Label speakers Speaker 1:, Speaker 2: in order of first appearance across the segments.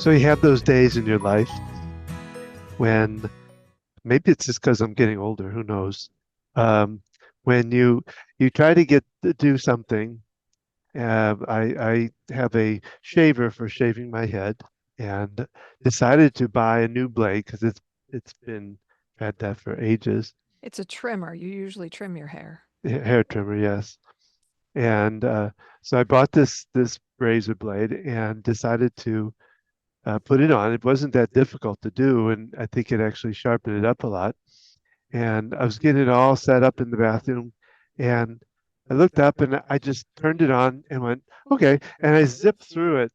Speaker 1: So you have those days in your life when maybe it's just because I'm getting older, who knows? Um, when you try to get to do something. I have a shaver for shaving my head and decided to buy a new blade because it's been had that for ages.
Speaker 2: It's a trimmer. You usually trim your hair.
Speaker 1: Hair trimmer, yes. And so I bought this razor blade and decided to put it on. It wasn't that difficult to do, and I think it actually sharpened it up a lot. And I was getting it all set up in the bathroom, and I looked up and I just turned it on and went, okay. And I zipped through it,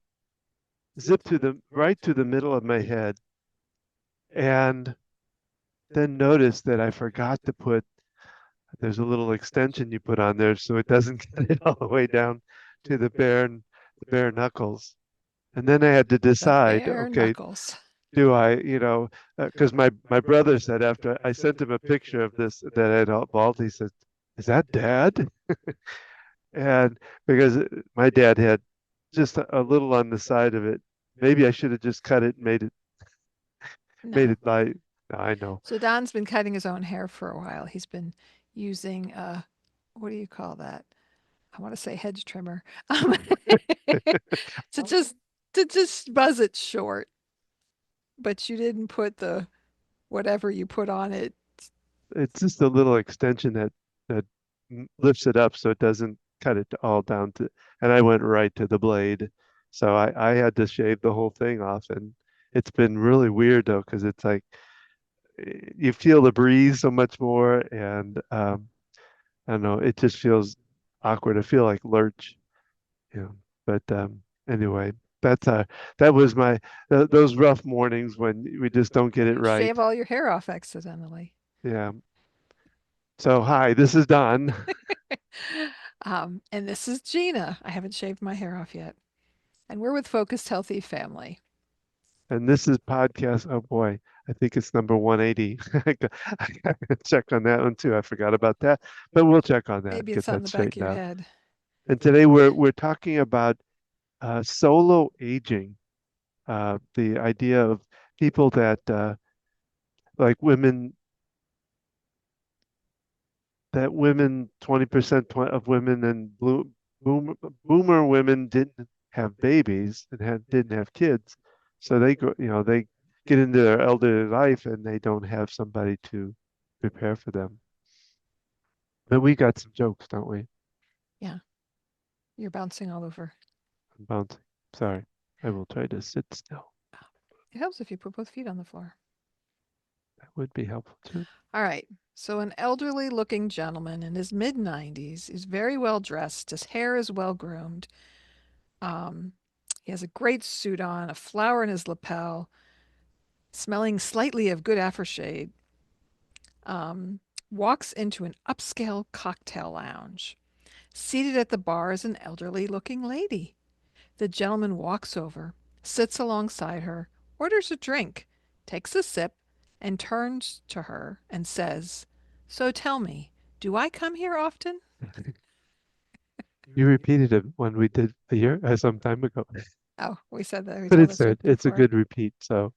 Speaker 1: zipped to the right to the middle of my head, and then noticed that I forgot to put, there's a little extension you put on there so it doesn't get it all the way down to the bare knuckles. And then I had to
Speaker 2: The
Speaker 1: decide,
Speaker 2: bare
Speaker 1: okay,
Speaker 2: knuckles.
Speaker 1: do I, because my brother said after I sent him a picture of this that I had bald, he said, "Is that dad?" And because my dad had just a little on the side of it, maybe I should have just cut it and made
Speaker 2: No.
Speaker 1: it light. I know.
Speaker 2: So Don's been cutting his own hair for a while. He's been using what do you call that? I want to say hedge trimmer. To just to just buzz it short. But you didn't put the whatever you put on it.
Speaker 1: It's just a little extension that lifts it up so it doesn't cut it all down to, and I went right to the blade. So I had to shave the whole thing off, and it's been really weird though, because it's like you feel the breeze so much more, and I don't know, it just feels awkward. I feel like lurch, you know. But anyway, that's that was my those rough mornings when we just don't get it
Speaker 2: You
Speaker 1: right.
Speaker 2: shave all your hair off accidentally.
Speaker 1: Yeah. So hi, this is Don,
Speaker 2: And this is Gina. I haven't shaved my hair off yet. And we're with Focused Healthy Family.
Speaker 1: and this is podcast. Oh boy, I think it's number 180. I gotta check on that one too. I forgot about that, but we'll check on that,
Speaker 2: Maybe
Speaker 1: get
Speaker 2: it's on
Speaker 1: that
Speaker 2: the back of
Speaker 1: straightened
Speaker 2: your
Speaker 1: out.
Speaker 2: head.
Speaker 1: And today we're talking about solo aging, the idea of people that like women, that women, 20% of women and boom, boomer women didn't have babies and didn't have kids. So they go, they get into their elderly life and they don't have somebody to prepare for them. But we got some jokes, don't we?
Speaker 2: Yeah, you're bouncing all over.
Speaker 1: I'm bouncing. Sorry. I will try to sit still.
Speaker 2: It helps if you put both feet on the floor.
Speaker 1: That would be helpful too.
Speaker 2: All right. So, an elderly looking gentleman in his mid 90s is very well dressed. His hair is well groomed. Um, he has a great suit on, a flower in his lapel, smelling slightly of good aftershave. Um, Walks into an upscale cocktail lounge. Seated at the bar is an elderly looking lady. The gentleman walks over, sits alongside her, orders a drink, takes a sip, and turns to her and says, "So tell me, do I come here often?"
Speaker 1: You repeated it when we did a year, some time ago,
Speaker 2: Oh, we said that. We
Speaker 1: but
Speaker 2: told this joke
Speaker 1: it's a
Speaker 2: before.
Speaker 1: good repeat. So,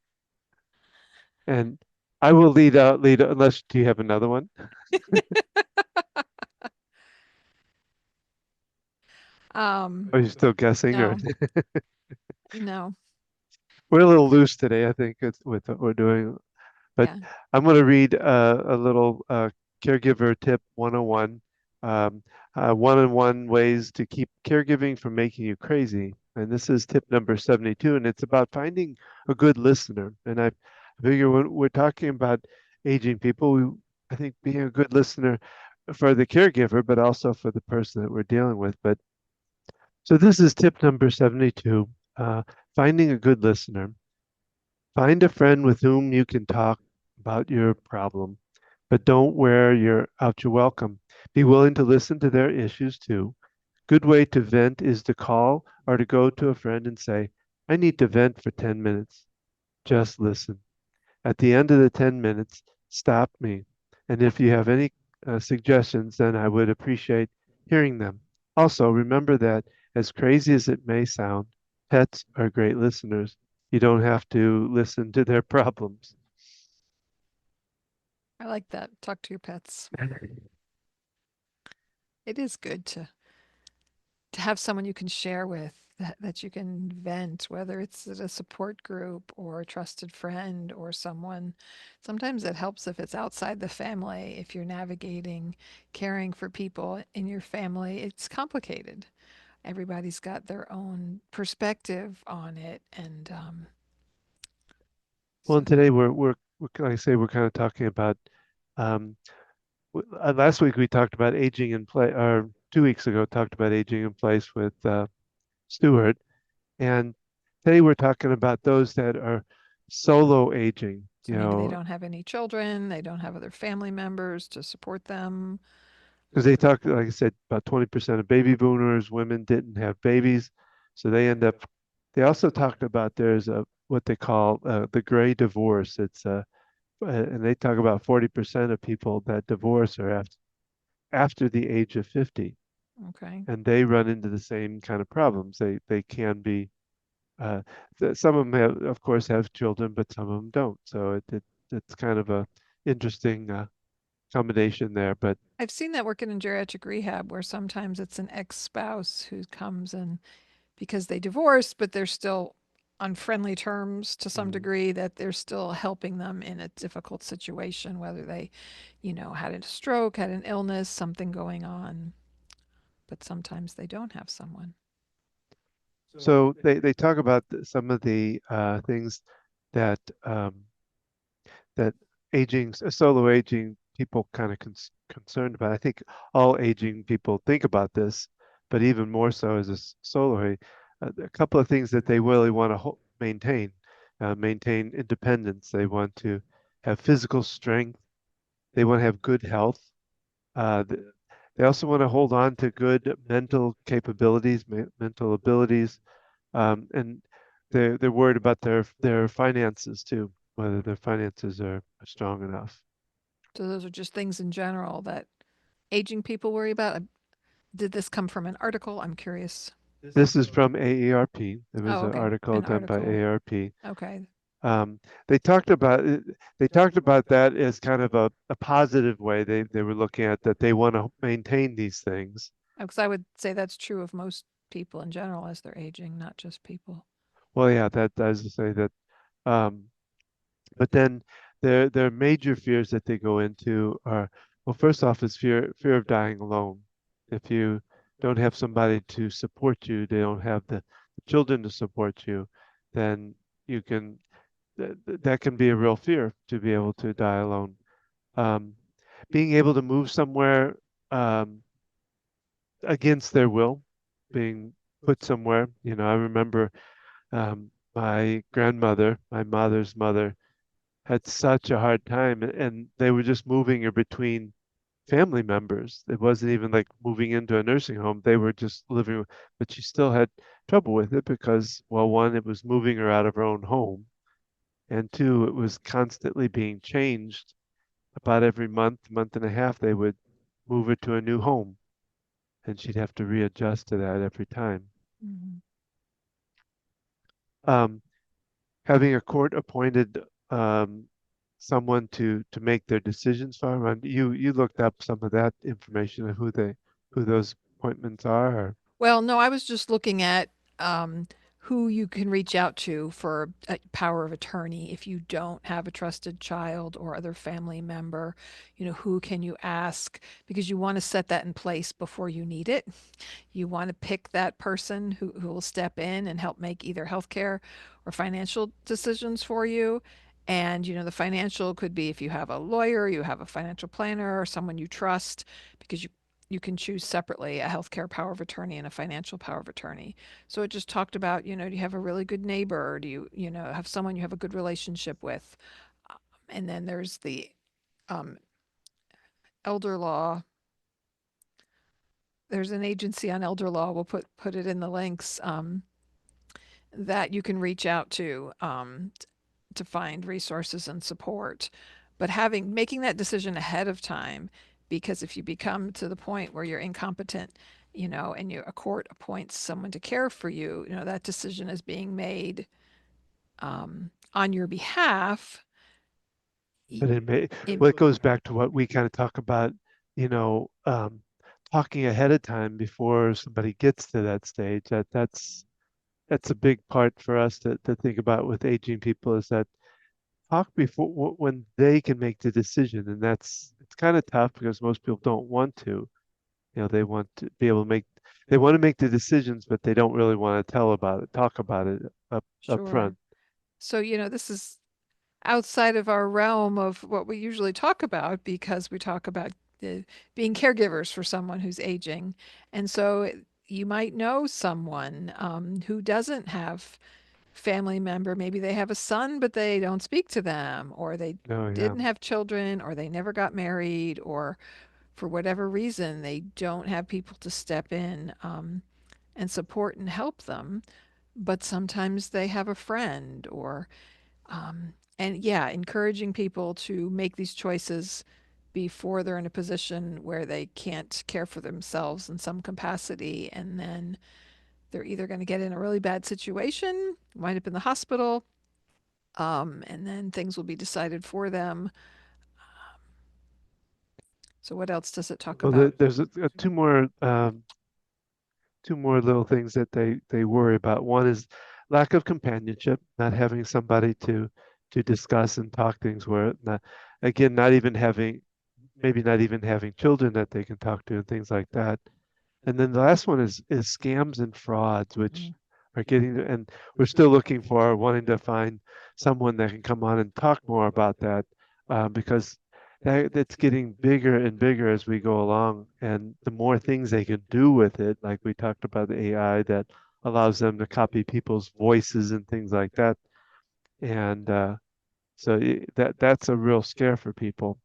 Speaker 1: and I will lead unless do you have another one? Are you still guessing or
Speaker 2: No, no,
Speaker 1: we're a little loose today, I think, with what we're doing. But
Speaker 2: yeah.
Speaker 1: I'm going to read a little caregiver tip 101, um, one-on-one ways to keep caregiving from making you crazy. And this is tip number 72, and it's about finding a good listener. And I figure when we're talking about aging people, I think being a good listener for the caregiver, but also for the person that we're dealing with. But so this is tip number 72, uh, finding a good listener. Find a friend with whom you can talk about your problem, but don't wear out your welcome. Be willing to listen to their issues too. Good way to vent is to call or to go to a friend and say, I need to vent for 10 minutes. Just listen. At the end of the 10 minutes, stop me. And if you have any suggestions, then I would appreciate hearing them. Also, remember that as crazy as it may sound, pets are great listeners. You don't have to listen to their problems.
Speaker 2: I like that. Talk to your pets. It is good to have someone you can share with, that you can vent, whether it's at a support group or a trusted friend or someone. Sometimes it helps if it's outside the family, if you're navigating caring for people in your family. It's complicated. Everybody's got their own perspective on it. And
Speaker 1: Well,
Speaker 2: so,
Speaker 1: and today like I say, we're kind of talking about um, last week we talked about aging in place, or 2 weeks ago talked about aging in place with Stewart, and today we're talking about those that are solo aging.
Speaker 2: so maybe they don't have any children, they don't have other family members to support them.
Speaker 1: Because they talk, like I said, about 20% of baby boomers, women didn't have babies, so they end up. They also talked about there's a what they call the gray divorce. And they talk about 40% of people that divorce are after the age of 50,
Speaker 2: Okay.
Speaker 1: and they run into the same kind of problems. They can be uh, some of them have, of course, have children, but some of them don't. So it's kind of a interesting combination there. But
Speaker 2: I've seen that working in geriatric rehab where sometimes it's an ex spouse who comes in because they divorced, but they're still on friendly terms to some
Speaker 1: mm,
Speaker 2: degree, that they're still helping them in a difficult situation, whether they, had a stroke, had an illness, something going on, but sometimes they don't have someone.
Speaker 1: so they talk about some of the things that that solo aging people kind of concerned about. I think all aging people think about this, but even more so as a solo. A couple of things that they really want to maintain independence. They want to have physical strength. They want to have good health. They also want to hold on to good mental capabilities, mental abilities, and they're worried about their finances too, whether their finances are strong enough.
Speaker 2: So those are just things in general that aging people worry about. Did this come from an article? I'm curious.
Speaker 1: This is from AARP. There was
Speaker 2: Oh,
Speaker 1: an
Speaker 2: okay.
Speaker 1: article
Speaker 2: An
Speaker 1: done by
Speaker 2: article.
Speaker 1: AARP.
Speaker 2: Okay.
Speaker 1: Um, they talked about it, they talked about that as kind of a positive way. They were looking at that they want to maintain these things.
Speaker 2: Because I would say that's true of most people in general as they're aging, not just people.
Speaker 1: Well, yeah, that does to say that. Um, but then their major fears that they go into are, well, first off, is fear of dying alone. If you don't have somebody to support you, they don't have the children to support you, then you can that can be a real fear to be able to die alone. Um, Being able to move somewhere um, against their will, being put somewhere. I remember my mother's mother, had such a hard time, and they were just moving her between family members. It wasn't even like moving into a nursing home. They were just living, but she still had trouble with it because, well, one, it was moving her out of her own home, and two, it was constantly being changed. About every month and a half, they would move her to a new home, and she'd have to readjust to that every time.
Speaker 2: Mhm.
Speaker 1: Um, Having a court appointed someone to make their decisions for them. And you looked up some of that information of who those appointments are. Or,
Speaker 2: Well, no, I was just looking at who you can reach out to for a power of attorney if you don't have a trusted child or other family member. Who can you ask? Because you want to set that in place before you need it. You want to pick that person who will step in and help make either healthcare or financial decisions for you. And, the financial could be if you have a lawyer, you have a financial planner, or someone you trust, because you can choose separately a healthcare power of attorney and a financial power of attorney. So it just talked about, do you have a really good neighbor? Do you have someone you have a good relationship with? And then there's the um, elder law. There's an agency on elder law. We'll put it in the links, that you can reach out to find resources and support. But making that decision ahead of time, because if you become to the point where you're incompetent, and a court appoints someone to care for you, that decision is being made on your behalf.
Speaker 1: But it may,
Speaker 2: It,
Speaker 1: well, it goes back to what we kind of talk about, you know, talking ahead of time before somebody gets to that stage. That's a big part for us to think about with aging people is that talk before when they can make the decision, and it's kind of tough because most people don't want to. You know, they want to be able to make they want to make the decisions, but they don't really want to talk about it up
Speaker 2: sure.
Speaker 1: front.
Speaker 2: So, this is outside of our realm of what we usually talk about because we talk about being caregivers for someone who's aging. And so you might know someone who doesn't have family member. Maybe they have a son, but they don't speak to them, or they
Speaker 1: Oh yeah.
Speaker 2: didn't have children, or they never got married, or for whatever reason, they don't have people to step in and support and help them. But sometimes they have a friend, and yeah, encouraging people to make these choices before they're in a position where they can't care for themselves in some capacity. And then they're either going to get in a really bad situation, wind up in the hospital, and then things will be decided for them. So, what else does it talk
Speaker 1: Well,
Speaker 2: about?
Speaker 1: there's two more little things that they worry about. One is lack of companionship, not having somebody to discuss and talk things with. Not, again, not even having maybe not even having children that they can talk to and things like that. And then the last one is scams and frauds, which
Speaker 2: Mm.
Speaker 1: are getting, and we're still looking for, wanting to find someone that can come on and talk more about that, because that's getting bigger and bigger as we go along. And the more things they can do with it, like we talked about the AI that allows them to copy people's voices and things like that. And that's a real scare for people.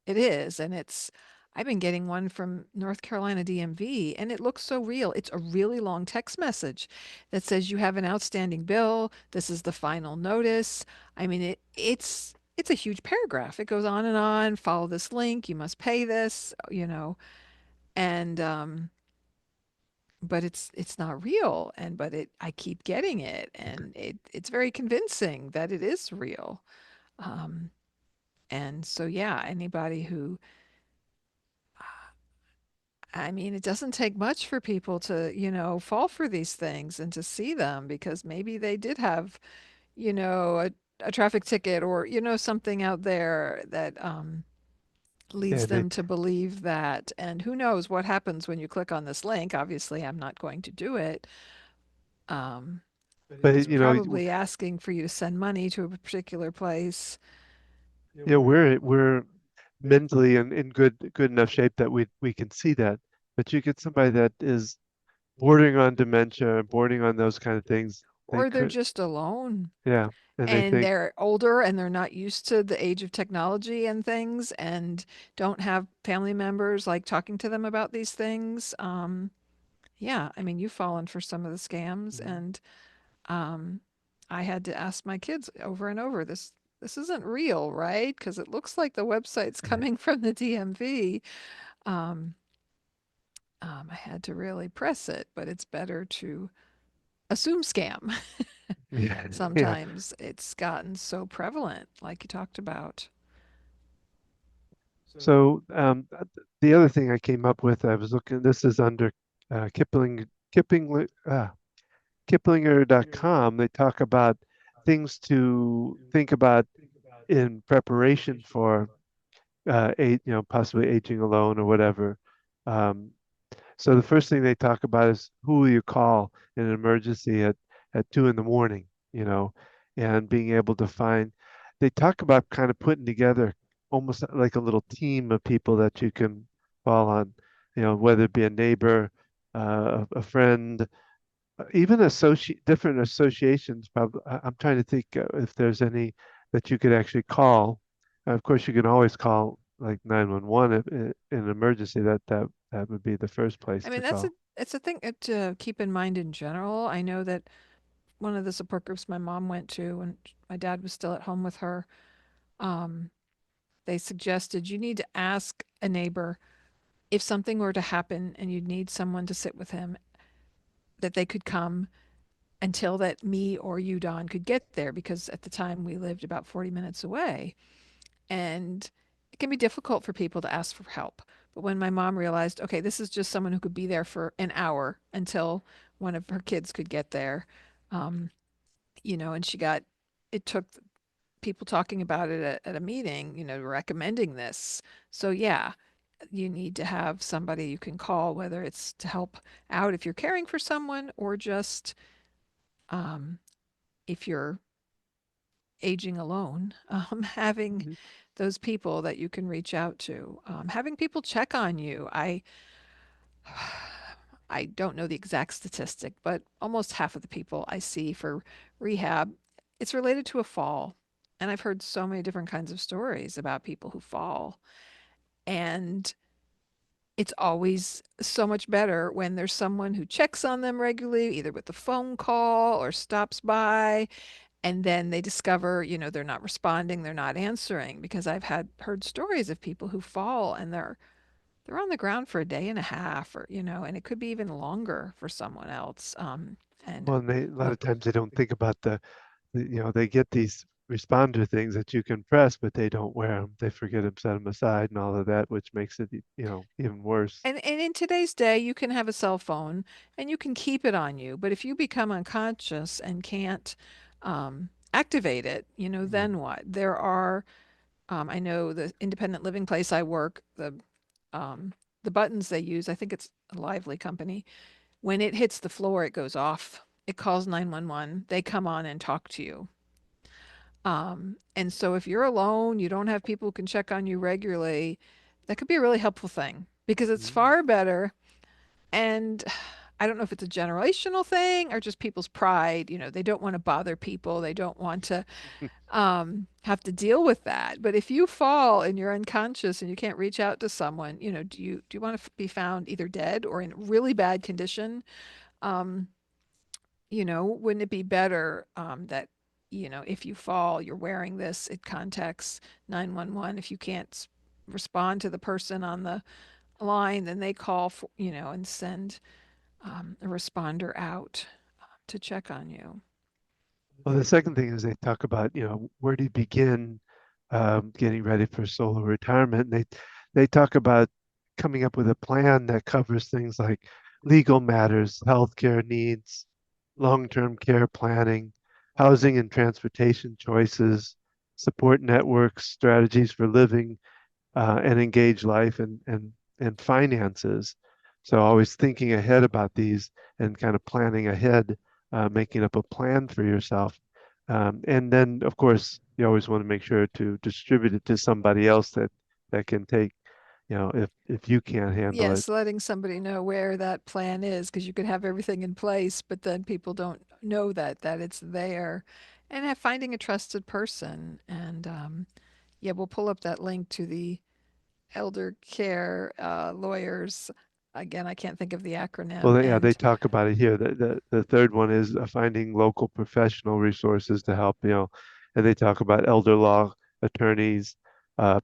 Speaker 2: It is, and I've been getting one from North Carolina DMV, and it looks so real. It's a really long text message that says you have an outstanding bill. This is the final notice. I mean, it's a huge paragraph. It goes on and on. Follow this link. You must pay this. And but it's not real. And but it I keep getting it, and it's very convincing that it is real. Um, and so yeah, anybody who I mean, it doesn't take much for people to, fall for these things and to see them because maybe they did have, a traffic ticket or, something out there that leads
Speaker 1: And they,
Speaker 2: them to believe that. And who knows what happens when you click on this link? Obviously, I'm not going to do it. Um, but it's
Speaker 1: but
Speaker 2: probably asking for you to send money to a particular place.
Speaker 1: we're mentally in good enough shape that we can see that. But you get somebody that is bordering on dementia, bordering on those kind of things. They
Speaker 2: Or they're
Speaker 1: could,
Speaker 2: just alone
Speaker 1: yeah, and they
Speaker 2: and
Speaker 1: think,
Speaker 2: they're older and they're not used to the age of technology and things and don't have family members like talking to them about these things. Yeah, I mean, you've fallen for some of the scams,
Speaker 1: "Mm,
Speaker 2: and um, I had to ask my kids over and over, this isn't real, right? Because it looks like the website's coming from the DMV. Um, I had to really press it, but it's better to assume scam.
Speaker 1: yeah, yeah."
Speaker 2: Sometimes it's gotten so prevalent, like you talked about.
Speaker 1: So the other thing I came up with, I was looking. This is under Kipling, Kiplinger.com. They talk about things to think about in preparation for possibly aging alone or whatever. Um, So the first thing they talk about is who will you call in an emergency at 2 in the morning, you know, and being able to find. They talk about kind of putting together almost like a little team of people that you can call on, whether it be a neighbor, a friend, even different associations. Probably, I'm trying to think if there's any that you could actually call. Of course, you can always call like 911 in an emergency. That would be the first place
Speaker 2: I
Speaker 1: to
Speaker 2: mean,
Speaker 1: call.
Speaker 2: it's a thing to keep in mind in general. I know that one of the support groups my mom went to when my dad was still at home with her, um, they suggested you need to ask a neighbor if something were to happen and you'd need someone to sit with him, that they could come until that me or you, Don, could get there because at the time we lived about 40 minutes away. And it can be difficult for people to ask for help. But when my mom realized, okay, this is just someone who could be there for an hour until one of her kids could get there, um, and it took people talking about it at a meeting, recommending this. So, yeah, you need to have somebody you can call, whether it's to help out if you're caring for someone or just um, if you're aging alone, having
Speaker 1: Mhm.
Speaker 2: those people that you can reach out to, having people check on you. I don't know the exact statistic, but almost half of the people I see for rehab, it's related to a fall. And I've heard so many different kinds of stories about people who fall. And it's always so much better when there's someone who checks on them regularly, either with a phone call or stops by, and then they discover, they're not responding, they're not answering, because I've had heard stories of people who fall and they're on the ground for a day and a half, or and it could be even longer for someone else. And
Speaker 1: Well, and a lot
Speaker 2: well,
Speaker 1: of times they don't think about they get these responder things that you can press, but they don't wear them. They forget them, set them aside, and all of that, which makes it, even worse.
Speaker 2: and in today's day, you can have a cell phone and you can keep it on you, but if you become unconscious and can't activate it,
Speaker 1: Mm.
Speaker 2: then what? There are I know the independent living place I work, um, the buttons they use, I think it's a Lively company. When it hits the floor, it goes off. It calls 911. They come on and talk to you. And so if you're alone, you don't have people who can check on you regularly, that could be a really helpful thing because it's
Speaker 1: Mm.
Speaker 2: far better. And I don't know if it's a generational thing or just people's pride. They don't want to bother people. They don't want to have to deal with that. But if you fall and you're unconscious and you can't reach out to someone, do you want to be found either dead or in really bad condition? Um, wouldn't it be better that if you fall, you're wearing this, it contacts 911. If you can't respond to the person on the line, then they call for, and send a responder out to check on you.
Speaker 1: Well, the second thing is they talk about, where do you begin getting ready for solo retirement? And they talk about coming up with a plan that covers things like legal matters, healthcare needs, long-term care planning, housing and transportation choices, support networks, strategies for living and engage life and finances. So always thinking ahead about these and kind of planning ahead, making up a plan for yourself. And then, of course, you always want to make sure to distribute it to somebody else that can take, if you can't handle it.
Speaker 2: Yes, letting somebody know where that plan is, because you could have everything in place, but then people don't know that it's there, and finding a trusted person. And yeah, we'll pull up that link to the elder care lawyers. Again, I can't think of the acronym.
Speaker 1: Well, yeah, they
Speaker 2: And
Speaker 1: talk about it here. The third one is finding local professional resources to help, and they talk about elder law attorneys, uh,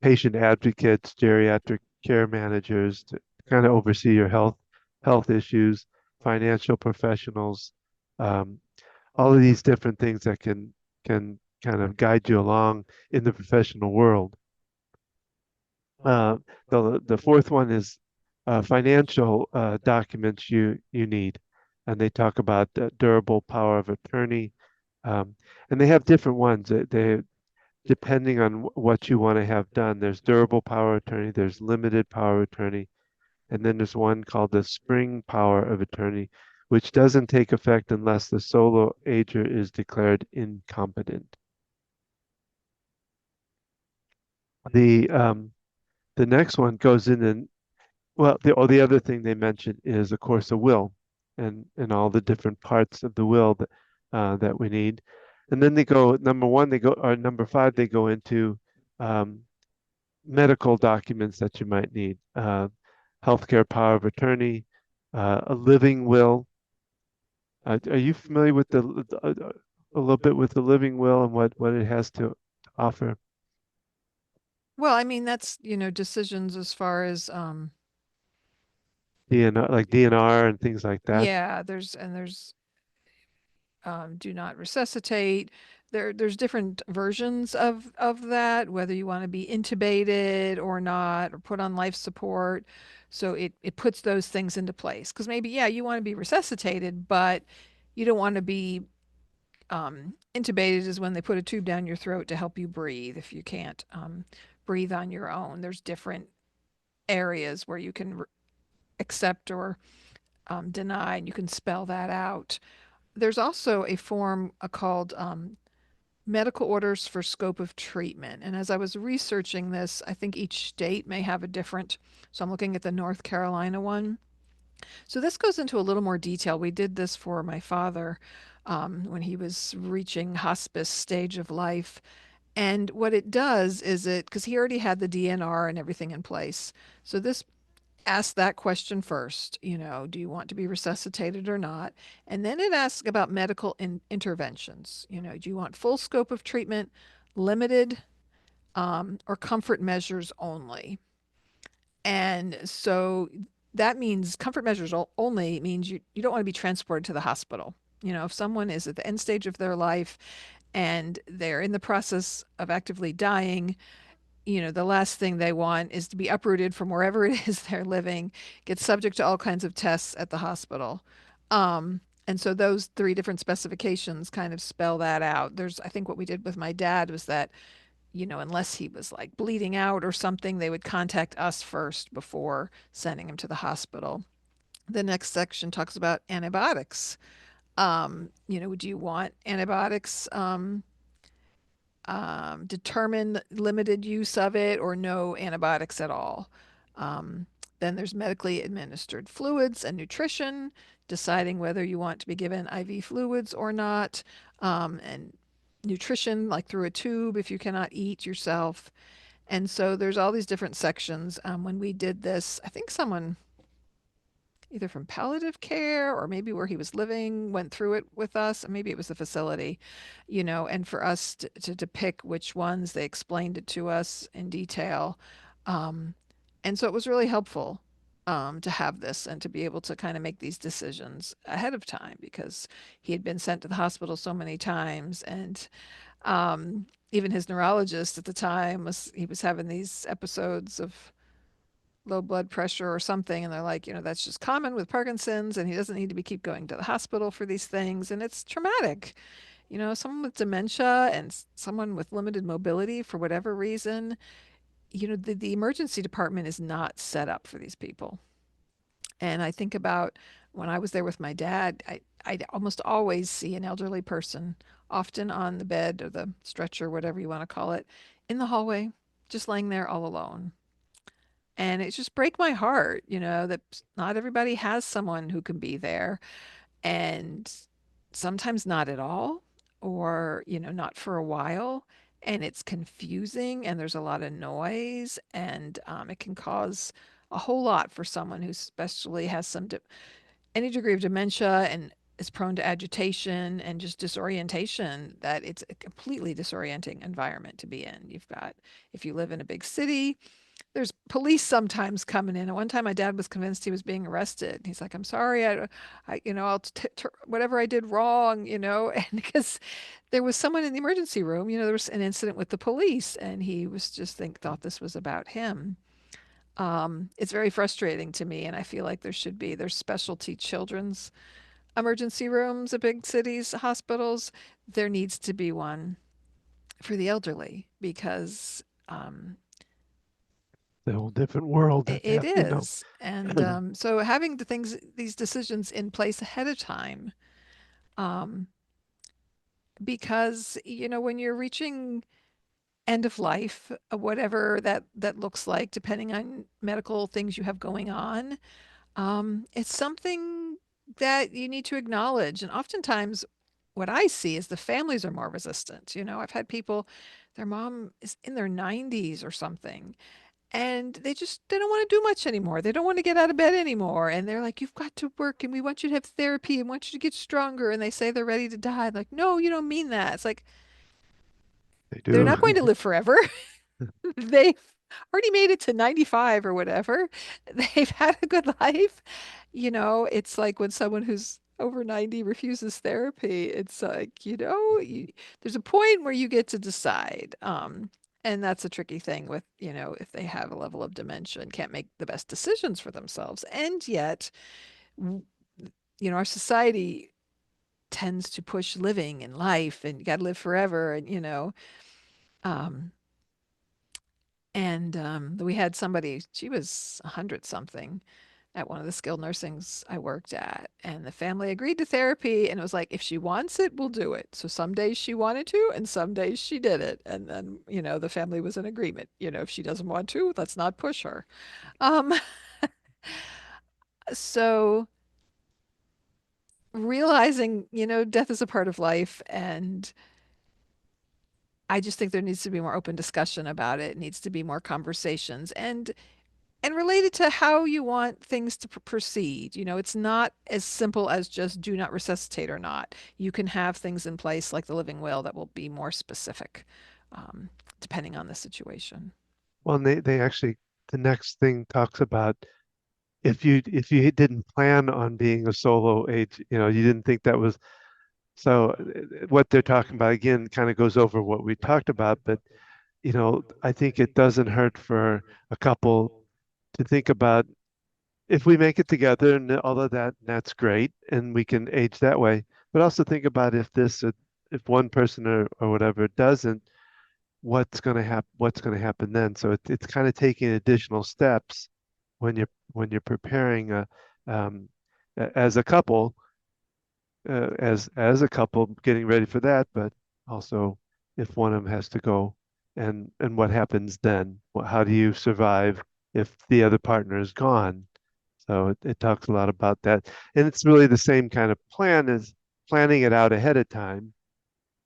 Speaker 1: patient advocates, geriatric care managers to kind of oversee your health issues, financial professionals, um, all of these different things that can kind of guide you along in the professional world. Uh, the fourth one is financial documents you need, and they talk about the durable power of attorney, um, and they have different ones. They depending on what you want to have done. There's durable power of attorney, there's limited power of attorney, and then there's one called the spring power of attorney, which doesn't take effect unless the solo ager is declared incompetent. The um, the next one goes in and well, the other thing they mention is, of course, a will and all the different parts of the will that we need. And then they go, number one, or number five, they go into um, medical documents that you might need, healthcare power of attorney, a living will. Are you familiar with a little bit with the living will and what it has to offer?
Speaker 2: well, I mean, that's, decisions as far as
Speaker 1: DNR, like DNR and things like that.
Speaker 2: yeah, there's do not resuscitate. There's different versions of that, whether you want to be intubated or not, or put on life support. So it puts those things into place. Because maybe, yeah, you want to be resuscitated, but you don't want to be intubated is when they put a tube down your throat to help you breathe if you can't breathe on your own. There's different areas where you can accept or deny, and you can spell that out. There's also a form called medical orders for scope of treatment. And as I was researching this, I think each state may have a different. So I'm looking at the North Carolina one. So this goes into a little more detail. We did this for my father when he was reaching hospice stage of life. And what it does is because he already had the DNR and everything in place. So this asks that question first, do you want to be resuscitated or not? And then it asks about medical interventions. Do you want full scope of treatment, limited, or comfort measures only? And so that means comfort measures only means you don't want to be transported to the hospital. If someone is at the end stage of their life and they're in the process of actively dying, the last thing they want is to be uprooted from wherever it is they're living, get subject to all kinds of tests at the hospital. And so those three different specifications kind of spell that out. I think what we did with my dad was that, unless he was like bleeding out or something, they would contact us first before sending him to the hospital. The next section talks about antibiotics. Do you want antibiotics? Determine limited use of it or no antibiotics at all. Um, then there's medically administered fluids and nutrition, deciding whether you want to be given IV fluids or not, and nutrition, like through a tube if you cannot eat yourself. And so there's all these different sections. When we did this, I think someone either from palliative care or maybe where he was living went through it with us, and maybe it was the facility, and for us to pick which ones, they explained it to us in detail. um, and so it was really helpful to have this and to be able to kind of make these decisions ahead of time, because he had been sent to the hospital so many times. And even his neurologist at the time was having these episodes of low blood pressure or something, and they're like, that's just common with Parkinson's, and he doesn't need to be keep going to the hospital for these things, and it's traumatic. Someone with dementia and someone with limited mobility for whatever reason, the emergency department is not set up for these people. And I think about when I was there with my dad, I almost always see an elderly person, often on the bed or the stretcher, whatever you want to call it, in the hallway, just laying there all alone. And it just break my heart, that not everybody has someone who can be there, and sometimes not at all, or, not for a while. And it's confusing and there's a lot of noise, and it can cause a whole lot for someone who especially has any degree of dementia and is prone to agitation and just disorientation, that it's a completely disorienting environment to be in. If you live in a big city, there's police sometimes coming in. And one time my dad was convinced he was being arrested. He's like, I'm sorry. I'll whatever I did wrong, and because there was someone in the emergency room, there was an incident with the police, and he was just thought this was about him. It's very frustrating to me. And I feel like there's specialty children's emergency rooms at big cities, hospitals. There needs to be one for the elderly, because,
Speaker 1: The whole different world that they
Speaker 2: it
Speaker 1: have,
Speaker 2: is. And so having these decisions in place ahead of time, um, because, when you're reaching end of life, whatever that looks like, depending on medical things you have going on, it's something that you need to acknowledge. And oftentimes, what I see is the families are more resistant. I've had people, their mom is in their 90s or something, and they don't want to do much anymore. They don't want to get out of bed anymore, and they're like, you've got to work, and we want you to have therapy and want you to get stronger, and they say they're ready to die. I'm like, no, you don't mean that. It's like,
Speaker 1: they
Speaker 2: they're
Speaker 1: do.
Speaker 2: not going to live forever. They've already made it to 95 or whatever. They've had a good life. It's like when someone who's over 90 refuses therapy, it's like, there's a point where you get to decide. And that's a tricky thing with, if they have a level of dementia and can't make the best decisions for themselves. And yet, our society tends to push living and life and you got to live forever. Um, and we had somebody, she was 100 something at one of the skilled nursings I worked at. And the family agreed to therapy. And it was like, if she wants it, we'll do it. So some days she wanted to, and some days she did it. And then, the family was in agreement. If she doesn't want to, let's not push her. Um, so realizing, death is a part of life. And I just think there needs to be more open discussion about it. It needs to be more conversations. And related to how you want things to proceed. It's not as simple as just do not resuscitate or not. You can have things in place like the living will that will be more specific, um, depending on the situation.
Speaker 1: Well, and they actually, the next thing talks about if you didn't plan on being a solo age, you didn't think that was so. What they're talking about again kind of goes over what we talked about, but I think it doesn't hurt for a couple to think about if we make it together and all of that, that's great, and we can age that way. But also think about if one person or whatever doesn't, what's going to happen then. So it's kind of taking additional steps when you're preparing um, as a couple, as a couple getting ready for that, but also if one of them has to go, and what happens then? How do you survive if the other partner is gone? So it talks a lot about that, and it's really the same kind of plan as planning it out ahead of time,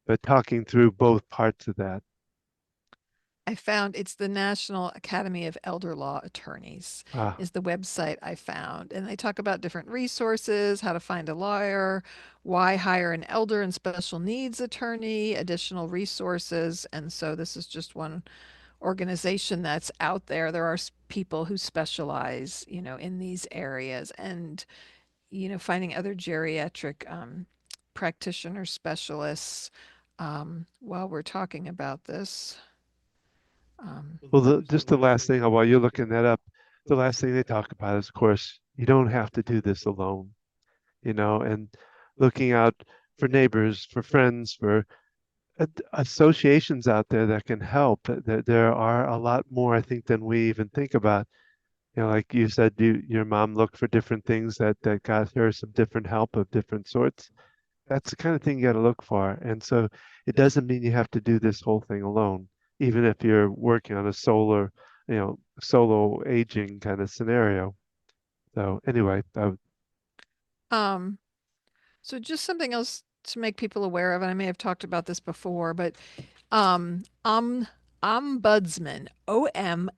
Speaker 1: but talking through both parts of that.
Speaker 2: I found it's the National Academy of Elder Law Attorneys
Speaker 1: Ah,
Speaker 2: is the website I found. And they talk about different resources, how to find a lawyer, why hire an elder and special needs attorney, additional resources. And so this is just one organization that's out there. There are people who specialize, in these areas and, finding other geriatric practitioner specialists while we're talking about this. Um,
Speaker 1: well, just the last thing while you're looking that up, the last thing they talk about is, of course, you don't have to do this alone, and looking out for neighbors, for friends, for associations out there that can help. There are a lot more, I think, than we even think about. Like you said, your mom looked for different things that got her some different help of different sorts. That's the kind of thing you got to look for. And so it doesn't mean you have to do this whole thing alone, even if you're working on a solo aging kind of scenario. So anyway,
Speaker 2: um, so just something else to make people aware of, and I may have talked about this before, but um, um, ombudsman, Ombudsman.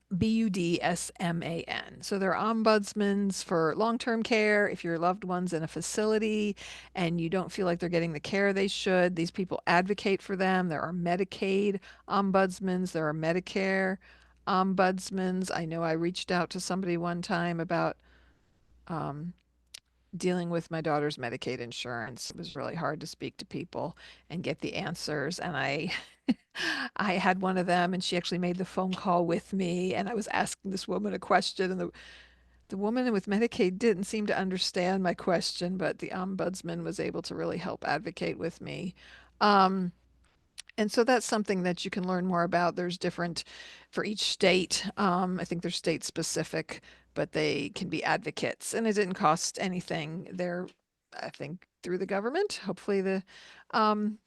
Speaker 2: So they're ombudsmans for long-term care. If your loved one's in a facility and you don't feel like they're getting the care they should, these people advocate for them. There are Medicaid ombudsmans. There are Medicare ombudsmans. I know I reached out to somebody one time about um, dealing with my daughter's Medicaid insurance. It was really hard to speak to people and get the answers. And I had one of them and she actually made the phone call with me and I was asking this woman a question and the woman with Medicaid didn't seem to understand my question, but the ombudsman was able to really help advocate with me. Um, and so that's something that you can learn more about. There's different for each state. I think they're state specific, but they can be advocates, and it didn't cost anything. They're, I think, through the government. Hopefully, um,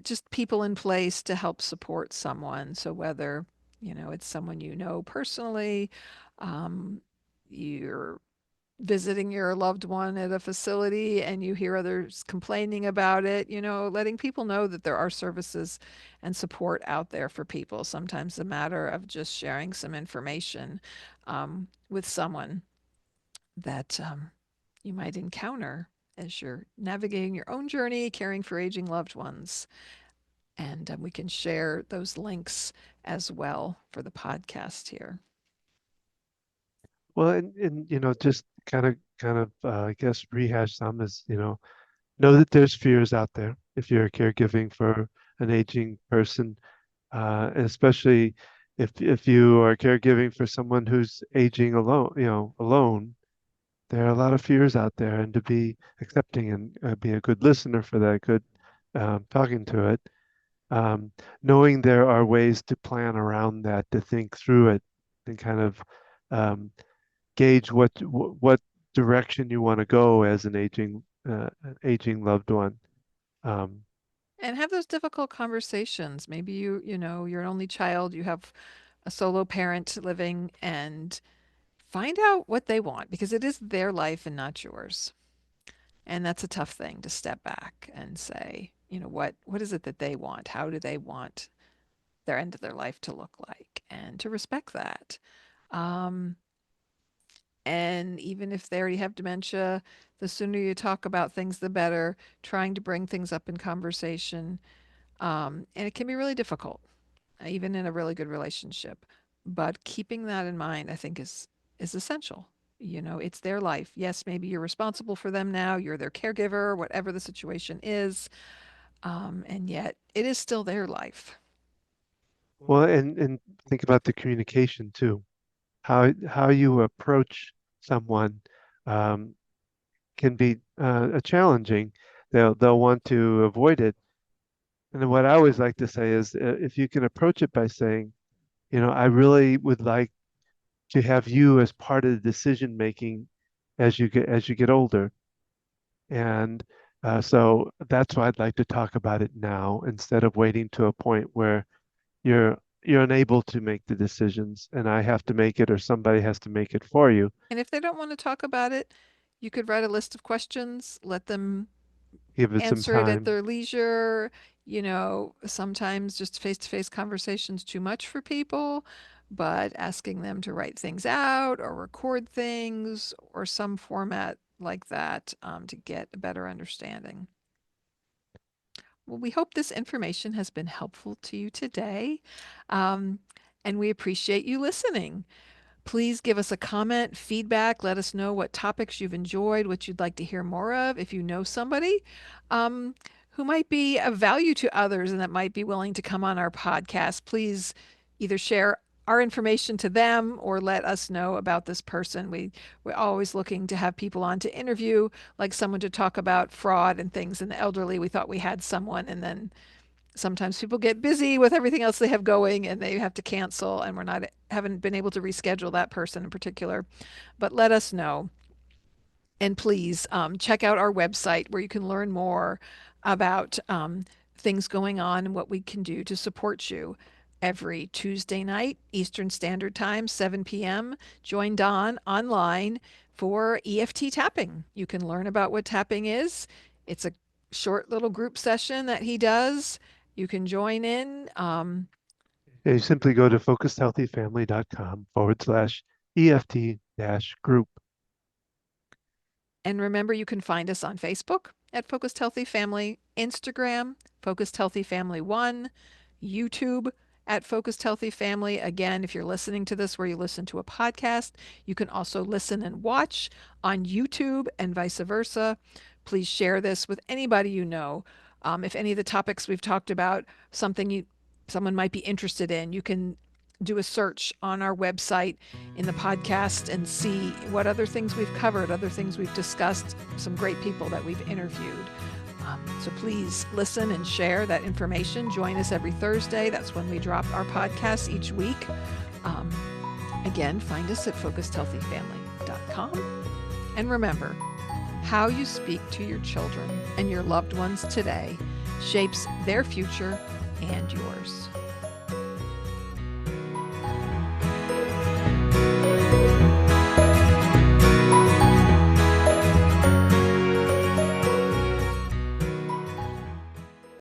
Speaker 2: just people in place to help support someone. So whether it's someone personally, um, you're visiting your loved one at a facility and you hear others complaining about it, letting people know that there are services and support out there for people. Sometimes a matter of just sharing some information with someone that you might encounter as you're navigating your own journey, caring for aging loved ones. And we can share those links as well for the podcast here.
Speaker 1: well, and just kind of I guess rehash some is, Know that there's fears out there if you're caregiving for an aging person, especially if you are caregiving for someone who's aging alone, alone. There are a lot of fears out there, and to be accepting and be a good listener for that, good talking to it, um, knowing there are ways to plan around that, to think through it, and kind of um, gauge what direction you want to go as an aging loved one. Um,
Speaker 2: And have those difficult conversations. Maybe you're an only child, you have a solo parent living, and find out what they want because it is their life and not yours. And that's a tough thing to step back and say, what is it that they want? How do they want their end of their life to look like? And to respect that. Um, and even if they already have dementia, the sooner you talk about things, the better, trying to bring things up in conversation. And it can be really difficult, even in a really good relationship. But keeping that in mind, I think, is essential. It's their life. Yes, maybe you're responsible for them now. You're their caregiver, whatever the situation is. And yet, it is still their life.
Speaker 1: well, and think about the communication too. How you approach someone um, can be challenging. They'll want to avoid it. And then what I always like to say is, if you can approach it by saying, I really would like to have you as part of the decision making as you get older. And so that's why I'd like to talk about it now instead of waiting to a point where you're unable to make the decisions and I have to make it or somebody has to make it for you.
Speaker 2: And if they don't want to talk about it, you could write a list of questions, let them
Speaker 1: Give it some
Speaker 2: answer it at
Speaker 1: time.
Speaker 2: their leisure. Sometimes just face to face conversation's too much for people, but asking them to write things out or record things or some format like that to get a better understanding. Well, we hope this information has been helpful to you today, um, and we appreciate you listening. Please give us a comment, feedback. Let us know what topics you've enjoyed, what you'd like to hear more of. If you know somebody um, who might be of value to others and that might be willing to come on our podcast, please either share our information to them or let us know about this person. We're always looking to have people on to interview, like someone to talk about fraud and things in the elderly. We thought we had someone, and then sometimes people get busy with everything else they have going and they have to cancel, and we're not haven't been able to reschedule that person in particular. But let us know. And please check out our website where you can learn more about things going on and what we can do to support you. Every Tuesday night, Eastern Standard Time, 7 p.m., join Don online for EFT tapping. You can learn about what tapping is. It's a short little group session that he does. You can join in.
Speaker 1: Yeah, you simply go to focusedhealthyfamily.com/EFT-group.
Speaker 2: And remember, you can find us on Facebook at Focused Healthy Family, Instagram, Focused Healthy Family 1, YouTube at Focused Healthy Family. Again, if you're listening to this where you listen to a podcast, you can also listen and watch on YouTube and vice versa. Please share this with anybody you know. If any of the topics we've talked about, someone might be interested in, you can do a search on our website in the podcast and see what other things we've covered, other things we've discussed, some great people that we've interviewed. So please listen and share that information. Join us every Thursday. That's when we drop our podcast each week. Um, Again, find us at focusedhealthyfamily.com. And remember, how you speak to your children and your loved ones today shapes their future and yours.